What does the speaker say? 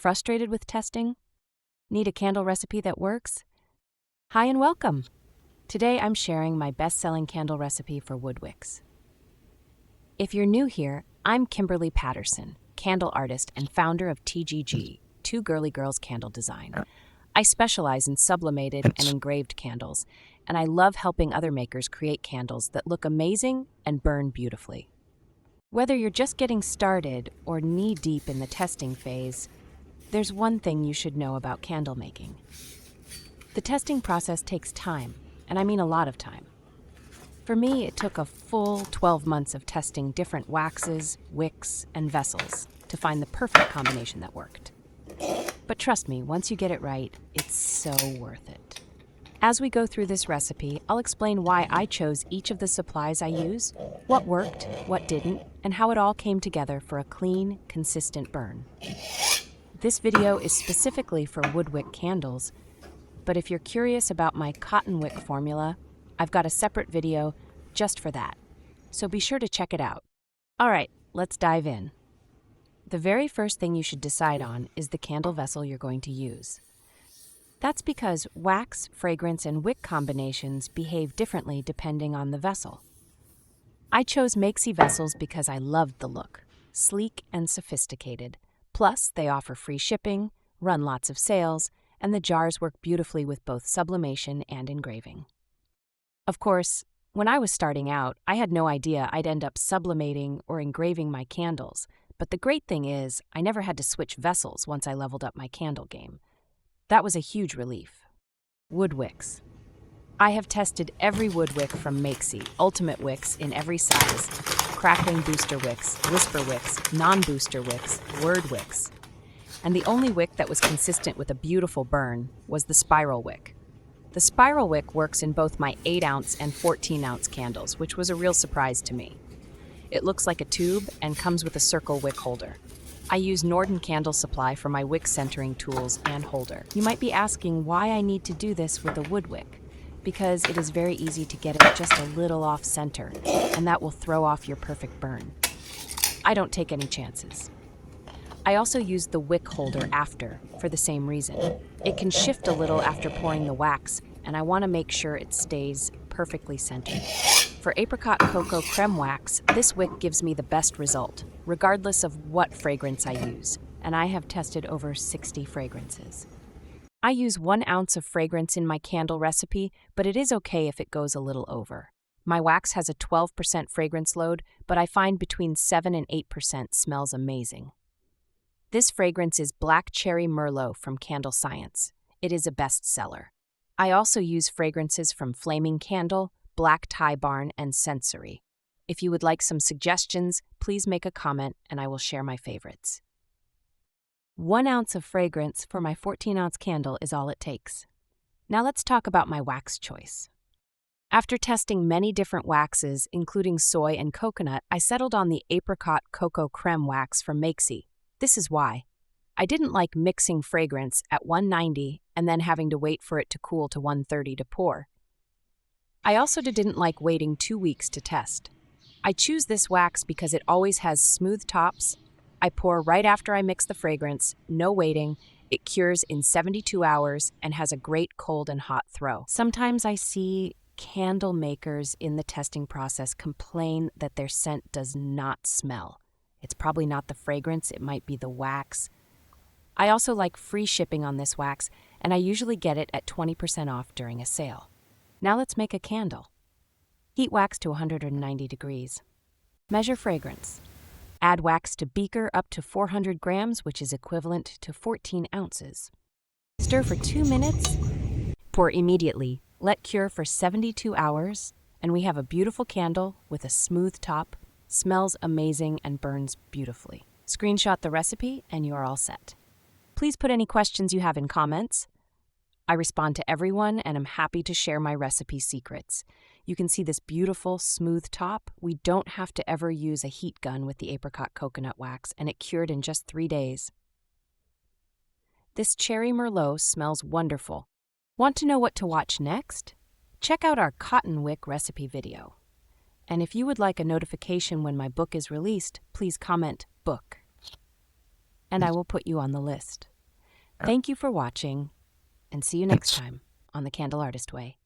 Frustrated with testing? Need a candle recipe that works? Hi and welcome! Today I'm sharing my best-selling candle recipe for wood wicks. If you're new here, I'm Kimberly Patterson, candle artist and founder of TGG, Two Girly Girls Candle Design. I specialize in sublimated and engraved candles, and I love helping other makers create candles that look amazing and burn beautifully. Whether you're just getting started or knee-deep in the testing phase, there's one thing you should know about candle making. The testing process takes time, and I mean a lot of time. For me, it took a full 12 months of testing different waxes, wicks, and vessels to find the perfect combination that worked. But trust me, once you get it right, it's so worth it. As we go through this recipe, I'll explain why I chose each of the supplies I use, what worked, what didn't, and how it all came together for a clean, consistent burn. This video is specifically for wood wick candles, but if you're curious about my cotton wick formula, I've got a separate video just for that, so be sure to check it out. All right, let's dive in. The very first thing you should decide on is the candle vessel you're going to use. That's because wax, fragrance, and wick combinations behave differently depending on the vessel. I chose Makesy vessels because I loved the look, sleek and sophisticated. Plus, they offer free shipping, run lots of sales, and the jars work beautifully with both sublimation and engraving. Of course, when I was starting out, I had no idea I'd end up sublimating or engraving my candles, but the great thing is I never had to switch vessels once I leveled up my candle game. That was a huge relief. Wood wicks. I have tested every wood wick from Makesy, ultimate wicks in every size, crackling booster wicks, whisper wicks, non-booster wicks, word wicks. And the only wick that was consistent with a beautiful burn was the spiral wick. The spiral wick works in both my 8-ounce and 14-ounce candles, which was a real surprise to me. It looks like a tube and comes with a circle wick holder. I use Norden Candle Supply for my wick centering tools and holder. You might be asking why I need to do this with a wood wick. Because it is very easy to get it just a little off center, and that will throw off your perfect burn. I don't take any chances. I also use the wick holder after, for the same reason. It can shift a little after pouring the wax, and I want to make sure it stays perfectly centered. For apricot cocoa creme wax, this wick gives me the best result, regardless of what fragrance I use, and I have tested over 60 fragrances. I use 1 ounce of fragrance in my candle recipe, but it is okay if it goes a little over. My wax has a 12% fragrance load, but I find between 7 and 8% smells amazing. This fragrance is Black Cherry Merlot from Candle Science. It is a bestseller. I also use fragrances from Flaming Candle, Black Tie Barn, and Sensory. If you would like some suggestions, please make a comment and I will share my favorites. 1 ounce of fragrance for my 14-ounce candle is all it takes. Now let's talk about my wax choice. After testing many different waxes, including soy and coconut, I settled on the apricot cocoa creme wax from Makesy. This is why. I didn't like mixing fragrance at 190 and then having to wait for it to cool to 130 to pour. I also didn't like waiting 2 weeks to test. I choose this wax because it always has smooth tops. I pour right after I mix the fragrance, no waiting. It cures in 72 hours and has a great cold and hot throw. Sometimes I see candle makers in the testing process complain that their scent does not smell. It's probably not the fragrance, it might be the wax. I also like free shipping on this wax, and I usually get it at 20% off during a sale. Now let's make a candle. Heat wax to 190 degrees. Measure fragrance. Add wax to beaker up to 400 grams, which is equivalent to 14 ounces. Stir for 2 minutes. Pour immediately. Let cure for 72 hours, and we have a beautiful candle with a smooth top, smells amazing, and burns beautifully. Screenshot the recipe, and you are all set. Please put any questions you have in comments. I respond to everyone, and I'm happy to share my recipe secrets. You can see this beautiful, smooth top. We don't have to ever use a heat gun with the apricot coconut wax, and it cured in just 3 days. This cherry Merlot smells wonderful. Want to know what to watch next? Check out our cotton wick recipe video. And if you would like a notification when my book is released, please comment "book," and I will put you on the list. Thank you for watching, and see you next Thanks. time on The Candle Artist Way.